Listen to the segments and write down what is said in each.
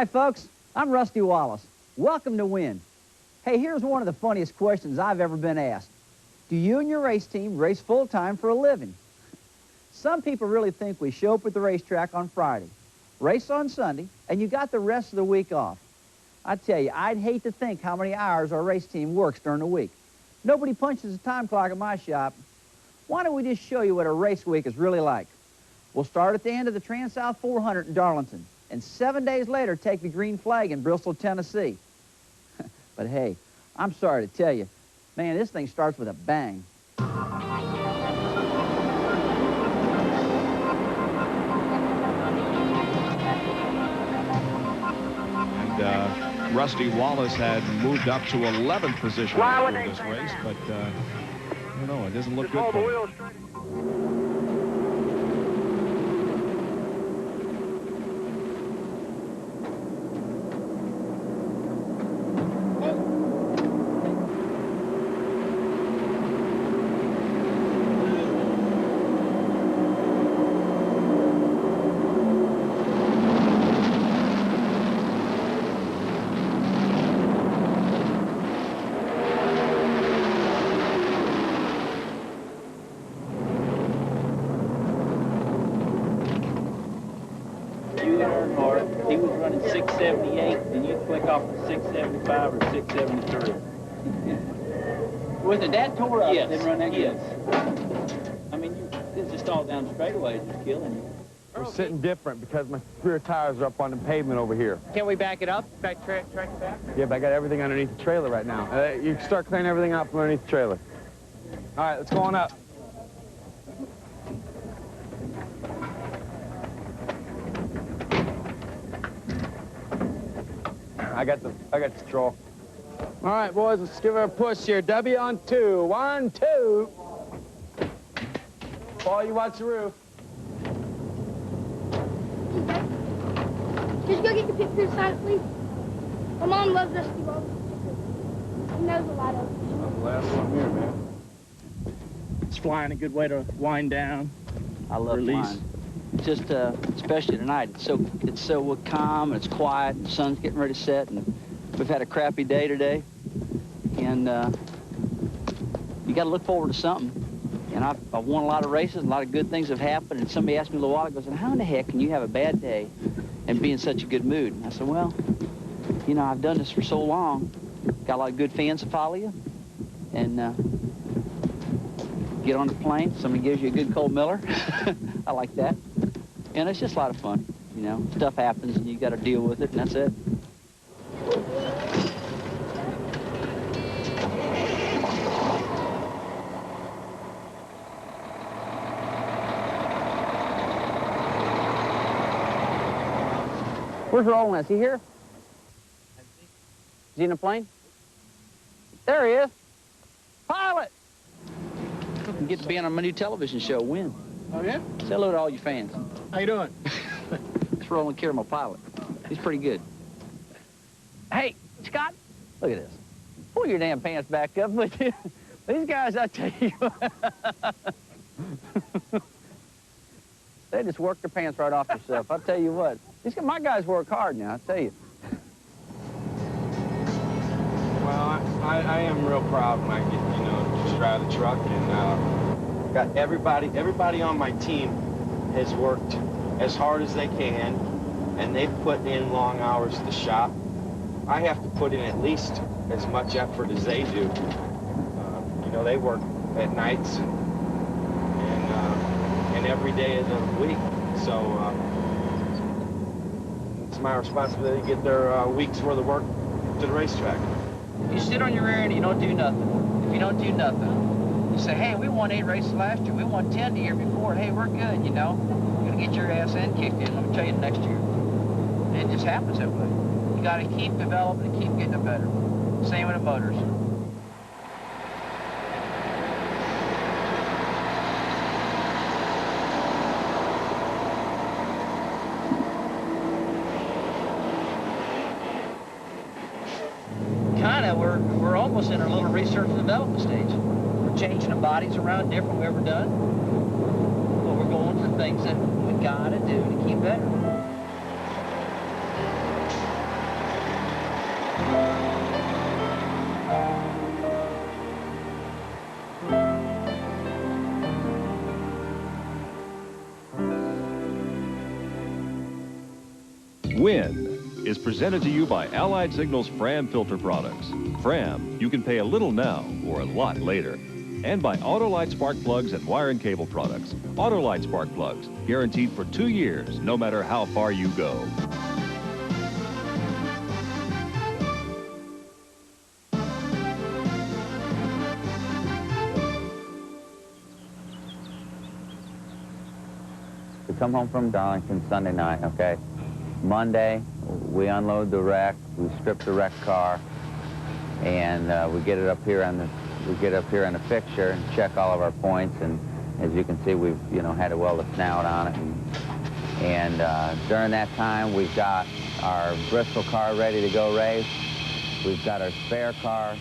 Hi, folks. I'm Rusty Wallace. Welcome to WIN. Hey, here's one of the funniest questions I've ever been asked. Do you and your race team race full-time for a living? Some people really think we show up at the racetrack on Friday, race on Sunday, and you got the rest of the week off. I tell you, I'd hate to think how many hours our race team works during the week. Nobody punches a time clock at my shop. Why don't we just show you what a race week is really like? We'll start at the end of the Trans-South 400 in Darlington, and 7 days later take the green flag in Bristol, Tennessee. But hey, I'm sorry to tell you, man, this thing starts with a bang. And Rusty Wallace had moved up to 11th position for this race, but I don't know, it doesn't look good for him. He was running 678, and you click off to 675 or 673. Was it that tore up? Yes. Didn't run that yes. I mean, it's just all down straightaways, just killing you. We're sitting different because my rear tires are up on the pavement over here. Can we back it up? Track it back? Yeah, but I got everything underneath the trailer right now. You can start cleaning everything out from underneath the trailer. All right, let's go on up. I got the control. All right, boys, let's give her a push here. W on 2. 1, 2. Paul, you watch the roof. Just go get the picture side, please. My mom loves Rusty Wallace. She knows a lot of it. I'm the last one here, man. It's flying a good way to wind down. I love flying. Just especially tonight, it's so calm and it's quiet. And the sun's getting ready to set, and we've had a crappy day today, and you got to look forward to something. And I've won a lot of races, and a lot of good things have happened. And somebody asked me a little while ago, "How in the heck can you have a bad day and be in such a good mood?" And I said, "Well, you know, I've done this for so long. Got a lot of good fans that follow you, and get on the plane. Somebody gives you a good cold Miller. I like that. And it's just a lot of fun, you know. Stuff happens, and you got to deal with it, and that's it." Where's Roland? Is he here? Is he in a plane? There he is. Pilot! You get to be on my new television show, WIN. Oh, yeah? Say hello to all your fans. How you doing? It's Roland Kerr, my pilot. He's pretty good. Hey, Scott, look at this. Pull your damn pants back up. These guys, I tell you, they just work their pants right off themselves. I'll tell you what. My guys work hard now, I tell you. Well, I am real proud when I get, you know, to drive the truck, and got everybody on my team has worked as hard as they can, and they've put in long hours to shop. I have to put in at least as much effort as they do. You know, they work at nights and every day of the week, so it's my responsibility to get their week's worth of work to the racetrack. You sit on your rear and you don't do nothing. If you don't do nothing, you say, "Hey, we won 8 races last year. We won 10 the year before. Hey, we're good, you know. You're gonna get your ass in kicked in. Let me tell you next year." And it just happens that way. You gotta keep developing and keep getting it better. Same with the motors. We're almost in our little research and development stage. We're changing the bodies around different we've ever done. But we're going for things that we gotta do to keep better. WIN is presented to you by Allied Signal's Fram filter products. Fram, you can pay a little now or a lot later. And by Autolite spark plugs and wire and cable products. Autolite spark plugs, guaranteed for 2 years, no matter how far you go. We come home from Darlington Sunday night, okay? Monday, we unload the wreck, we strip the wrecked car, and we get it up here on the fixture and check all of our points. And as you can see, we've had to weld a snout on it. And during that time, we've got our Bristol car ready to go race. We've got our spare car,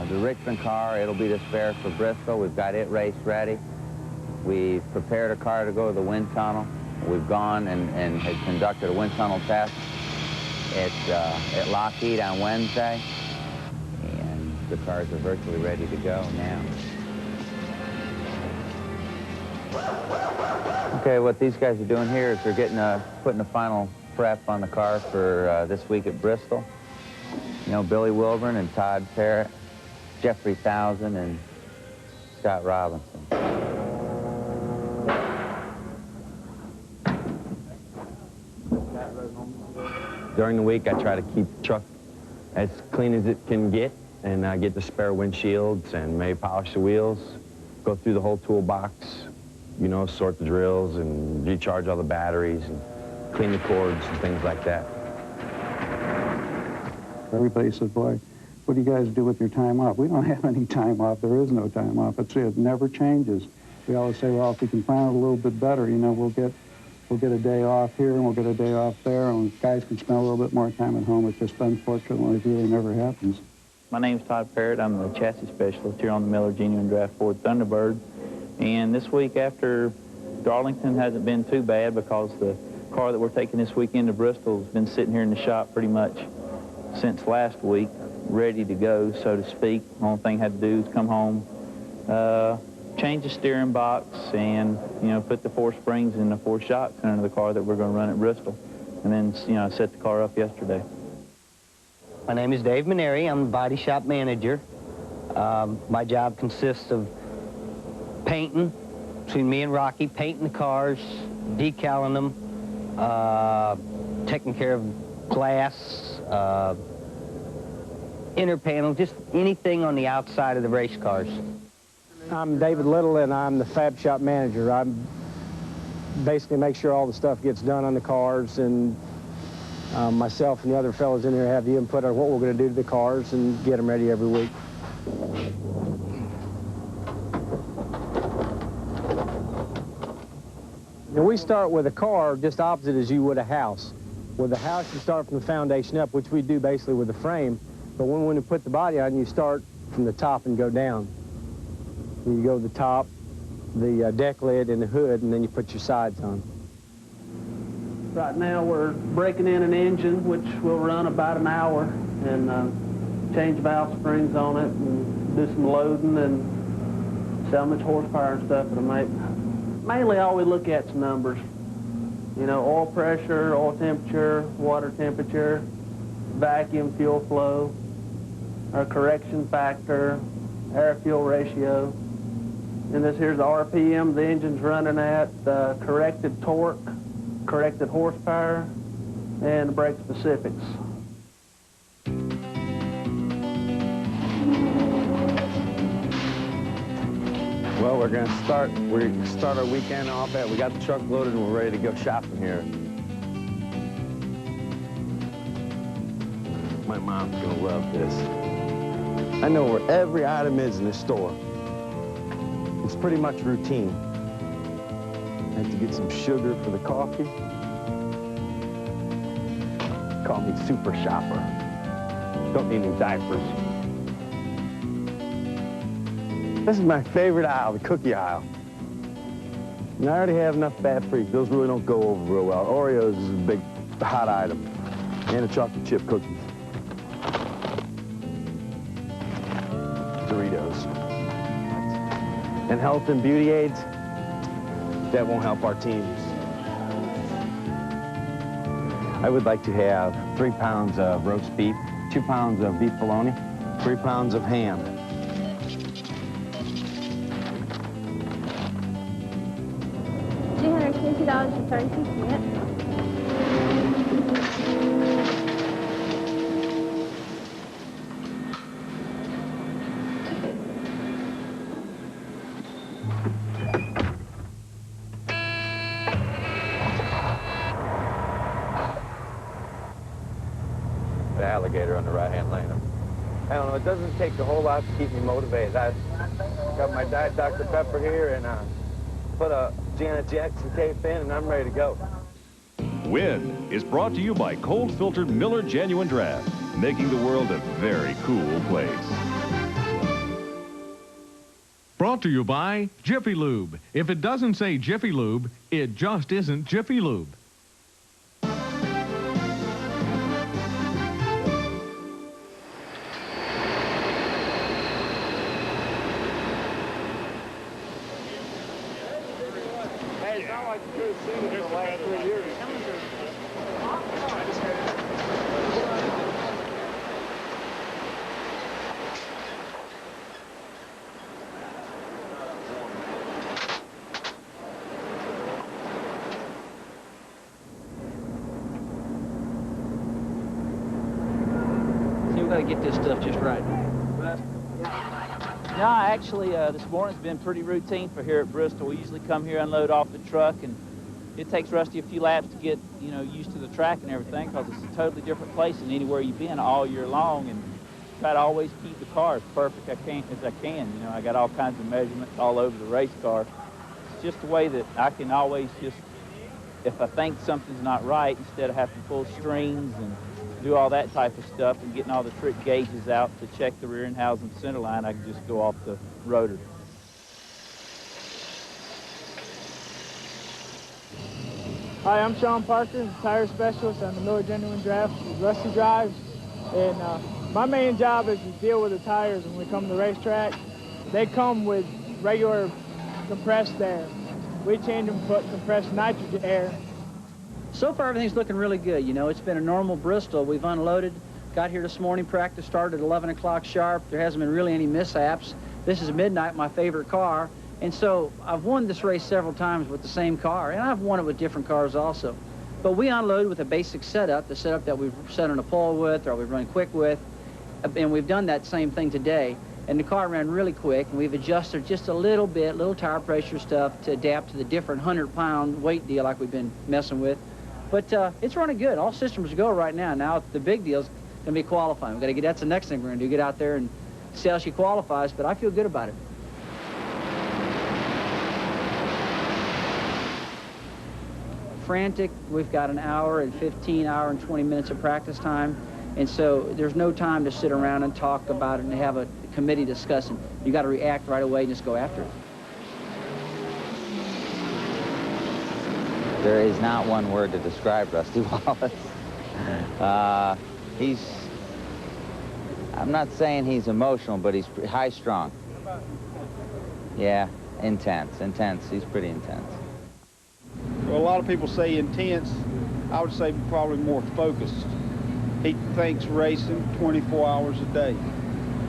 the Richmond car. It'll be the spare for Bristol. We've got it race ready. We've prepared a car to go to the wind tunnel. We've gone and had conducted a wind tunnel test at Lockheed on Wednesday. And the cars are virtually ready to go now. Okay, what these guys are doing here is they're putting a final prep on the car for this week at Bristol. Billy Wilburn and Todd Parrott, Jeffrey Thousand, and Scott Robinson. During the week, I try to keep the truck as clean as it can get and get the spare windshields and maybe polish the wheels, go through the whole toolbox, sort the drills and recharge all the batteries and clean the cords and things like that. Everybody says, boy, what do you guys do with your time off? We don't have any time off. There is no time off. It never changes. We always say, well, if we can find it a little bit better, we'll get a day off here and we'll get a day off there, and guys can spend a little bit more time at home. It just unfortunately really never happens. My name's Todd Parrott. I'm the chassis specialist here on the Miller Genuine Draft Ford Thunderbird. And this week, after Darlington hasn't been too bad because the car that we're taking this weekend to Bristol has been sitting here in the shop pretty much since last week, ready to go, so to speak. The only thing I had to do is come home, change the steering box, and put the 4 springs and the 4 shocks under the car that we're going to run at Bristol, and then set the car up yesterday. My name is Dave Maneri. I'm the body shop manager. My job consists of painting, between me and Rocky, painting the cars, decaling them, taking care of glass, inner panel, just anything on the outside of the race cars. I'm David Little, and I'm the fab shop manager. I basically make sure all the stuff gets done on the cars, and myself and the other fellows in here have the input on what we're going to do to the cars and get them ready every week. Now, we start with a car just opposite as you would a house. With a house, you start from the foundation up, which we do basically with the frame. But when we put the body on, you start from the top and go down. You go to the top, the deck lid, and the hood, and then you put your sides on. Right now we're breaking in an engine, which will run about an hour, and change valve springs on it, and do some loading, and see how much horsepower and stuff it'll make. Mainly all we look at is numbers. Oil pressure, oil temperature, water temperature, vacuum fuel flow, our correction factor, air-fuel ratio. And this here's the RPM the engine's running at, corrected torque, corrected horsepower, and the brake specifics. Well, we're going to start our weekend off at, we got the truck loaded and we're ready to go shopping here. My mom's going to love this. I know where every item is in this store. It's pretty much routine. I have to get some sugar for the coffee. Call me Super Shopper. Don't need any diapers. This is my favorite aisle, the cookie aisle. And I already have enough bad freaks. Those really don't go over real well. Oreos is a big hot item. And the chocolate chip cookies. Doritos. And health and beauty aids, that won't help our teams. I would like to have 3 pounds of roast beef, 2 pounds of beef bologna, 3 pounds of ham. $250.32. The alligator on the right-hand lane. I don't know, it doesn't take a whole lot to keep me motivated. I got my Diet Dr. Pepper here and put a Janet Jackson tape in and I'm ready to go. WIN is brought to you by cold-filtered Miller Genuine Draft, making the world a very cool place. Brought to you by Jiffy Lube. If it doesn't say Jiffy Lube, it just isn't Jiffy Lube. Hey, it's not like you could have seen it in the last 3 years. See, we got to get this stuff just right. No, actually, this morning's been pretty routine for here at Bristol. We usually come here, unload off the truck, and it takes Rusty a few laps to get, you know, used to the track and everything, because it's a totally different place than anywhere you've been all year long, and try to always keep the car as perfect as I can. You know, I got all kinds of measurements all over the race car. It's just a way that I can always just, if I think something's not right, instead of having to pull strings and do all that type of stuff and getting all the trick gauges out to check the rear end housing center line, I can just go off the rotor. Hi, I'm Sean Parker, tire specialist on the Miller Genuine Draft with Rusty Drives. And my main job is to deal with the tires when we come to the racetrack. They come with regular compressed air. We change them, put compressed nitrogen air. So far, everything's looking really good. You know, it's been a normal Bristol. We've unloaded, got here this morning, practice started at 11 o'clock sharp. There hasn't been really any mishaps. This is midnight, my favorite car. And so I've won this race several times with the same car, and I've won it with different cars also. But we unloaded with a basic setup, the setup that we've set on a pole with or we've run quick with, and we've done that same thing today. And the car ran really quick, and we've adjusted just a little bit, little tire pressure stuff to adapt to the different 100-pound weight deal like we've been messing with. But it's running good. All systems go right now. Now the big deal's gonna be qualifying. We've got to get, that's the next thing we're gonna do, get out there and see how she qualifies, but I feel good about it. Frantic. We've got an hour and 15, hour and 20 minutes of practice time, and so there's no time to sit around and talk about it and have a committee discussing. You got to react right away and just go after it. There is not one word to describe Rusty Wallace. I'm not saying he's emotional, but he's high-strung. Yeah, intense. He's pretty intense. Well, a lot of people say intense. I would say probably more focused. He thinks racing 24 hours a day.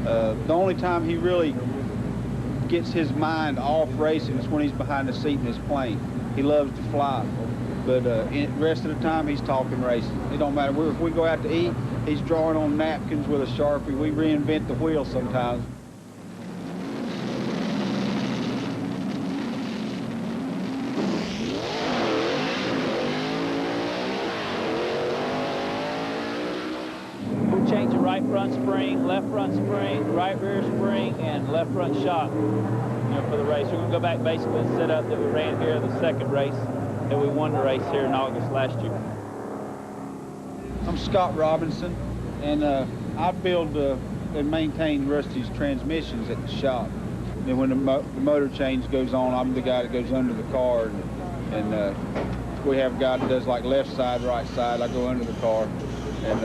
The only time he really gets his mind off racing is when he's behind the seat in his plane. He loves to fly, but the rest of the time he's talking racing. It don't matter. If we go out to eat, he's drawing on napkins with a Sharpie. We reinvent the wheel sometimes. Change the right front spring, left front spring, right rear spring, and left front shock, you know, for the race. We're going to go back basically to the setup that we ran here the second race that we won the race here in August last year. I'm Scott Robinson, and I build and maintain Rusty's transmissions at the shop. And when the motor change goes on, I'm the guy that goes under the car, and we have a guy that does like left side, right side. I go under the car and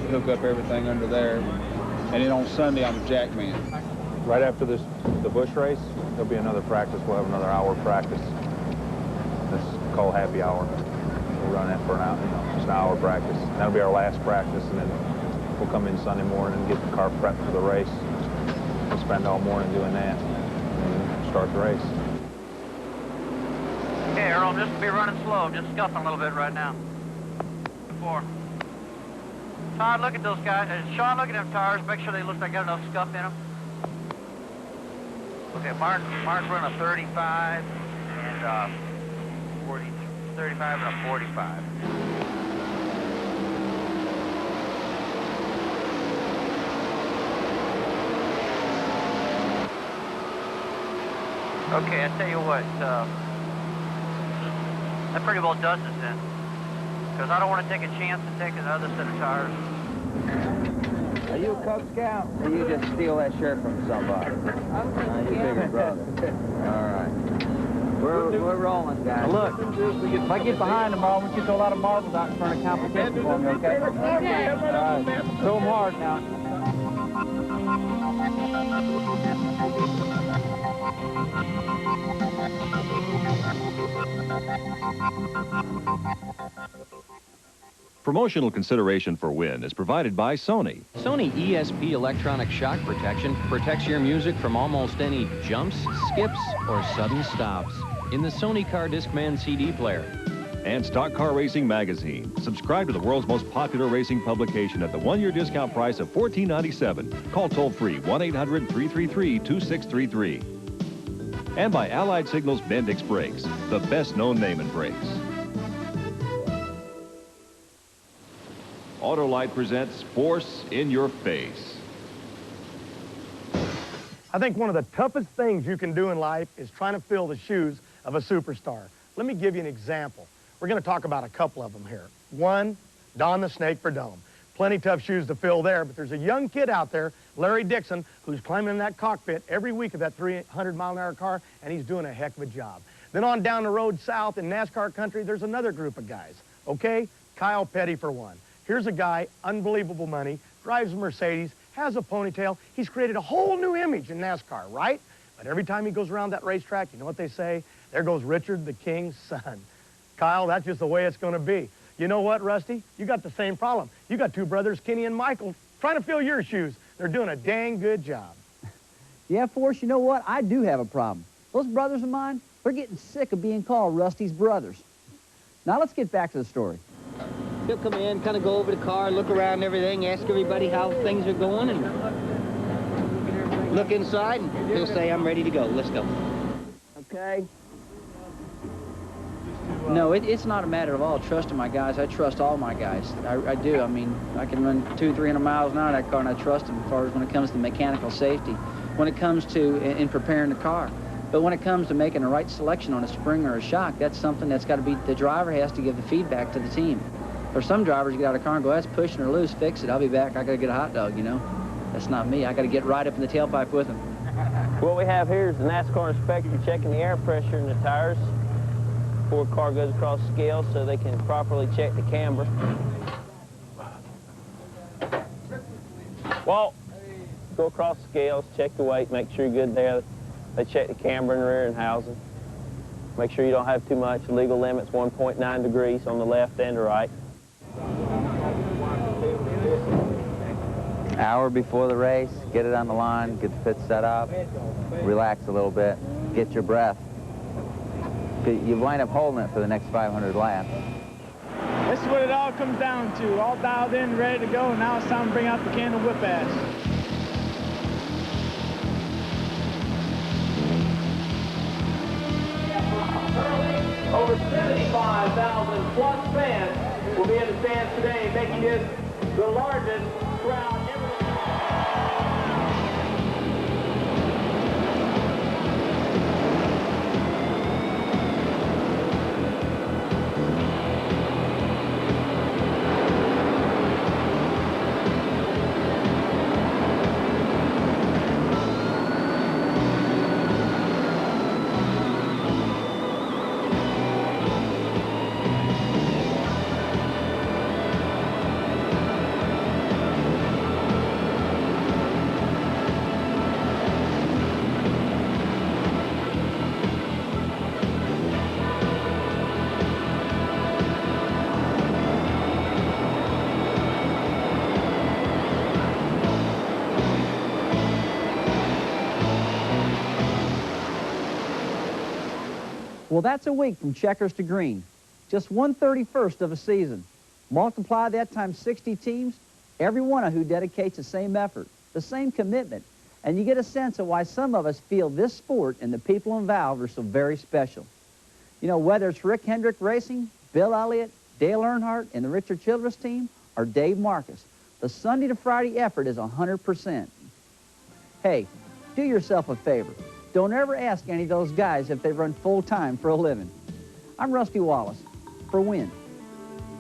hook up everything under there, and then on Sunday I'm a jack man. Right after the Busch race, there'll be another practice. We'll have another hour practice. This is called happy hour. We'll run that for an hour, just an hour practice. That'll be our last practice, and then we'll come in Sunday morning and get the car prepped for the race. We'll spend all morning doing that, and then start the race. Okay, Earl, just be running slow. Just scuffing a little bit right now. 4. Todd, look at those guys. Sean, look at them tires. Make sure they look like they got enough scuff in them. Okay, Mark's running a 35 and 35 and a 45. Okay, I tell you what, that pretty well does it then. Because I don't want to take a chance to take another set of tires. Are you a Cub Scout, or you just steal that shirt from somebody? You bigger brother. All right. We're rolling, guys. Now look, if I get behind them all, I want you to throw a lot of marbles out in front of competition for me, okay? Okay. All right. Throw them hard now. Promotional consideration for WIN is provided by Sony. Sony ESP electronic shock protection protects your music from almost any jumps, skips, or sudden stops in the Sony Car Discman CD player. And Stock Car Racing Magazine. Subscribe to the world's most popular racing publication at the one-year discount price of $14.97. Call toll-free 1-800-333-2633. And by Allied Signals Bendix Brakes, the best-known name in brakes. Autolite presents Force in Your Face. I think one of the toughest things you can do in life is trying to fill the shoes of a superstar. Let me give you an example. We're going to talk about a couple of them here. One, Don the Snake for Dome. Plenty tough shoes to fill there, but there's a young kid out there, Larry Dixon, who's climbing in that cockpit every week of that 300-mile-an-hour car, and he's doing a heck of a job. Then on down the road south in NASCAR country, there's another group of guys, okay? Kyle Petty for one. Here's a guy, unbelievable money, drives a Mercedes, has a ponytail. He's created a whole new image in NASCAR, right? But every time he goes around that racetrack, you know what they say? There goes Richard the King's son. Kyle, that's just the way it's going to be. You know what, Rusty? You got the same problem. You got two brothers, Kenny and Michael, trying to fill your shoes. They're doing a dang good job. Yeah, Forrest, you know what? I do have a problem. Those brothers of mine, they're getting sick of being called Rusty's brothers. Now let's get back to the story. He'll come in, kind of go over the car, look around and everything, ask everybody how things are going, and look inside, and he'll say, I'm ready to go. Let's go. Okay. No, it's not a matter of all trusting my guys. I trust all my guys. I do. I mean, I can run 200-300 miles an hour in that car, and I trust them as far as when it comes to mechanical safety, when it comes to in preparing the car. But when it comes to making the right selection on a spring or a shock, that's something that's got to be, the driver has to give the feedback to the team. For some drivers, get out of the car and go, that's pushing or loose, fix it, I'll be back, I got to get a hot dog, you know. That's not me. I got to get right up in the tailpipe with them. What we have here is the NASCAR inspector checking the air pressure in the tires before the car goes across the scale so they can properly check the camber. Well, go across the scales, check the weight, make sure you're good there. They check the camber and rear and housing. Make sure you don't have too much. The legal limit's 1.9 degrees on the left and the right. Hour before the race, get it on the line, get the pit set up, relax a little bit, get your breath. You wind up holding it for the next 500 laps. This is what it all comes down to. All dialed in, ready to go. Now it's time to bring out the can of whip ass. Over 75,000 plus fans will be in the stands today, making this the largest crowd ever. Well, that's a week from checkers to green. Just 1/31st of a season. Multiply that times 60 teams, every one of who dedicates the same effort, the same commitment, and you get a sense of why some of us feel this sport and the people involved are so very special. You know, whether it's Rick Hendrick Racing, Bill Elliott, Dale Earnhardt, and the Richard Childress team, or Dave Marcus, the Sunday to Friday effort is 100%. Hey, do yourself a favor. Don't ever ask any of those guys if they run full-time for a living. I'm Rusty Wallace for WIN.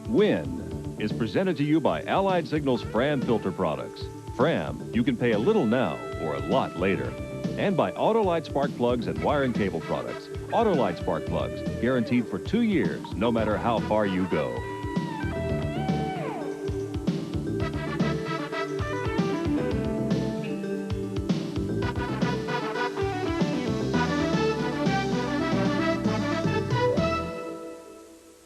WIN is presented to you by Allied Signals Fram filter products. Fram, you can pay a little now or a lot later. And by Autolite spark plugs and wire and cable products. Autolite spark plugs, guaranteed for 2 years, no matter how far you go.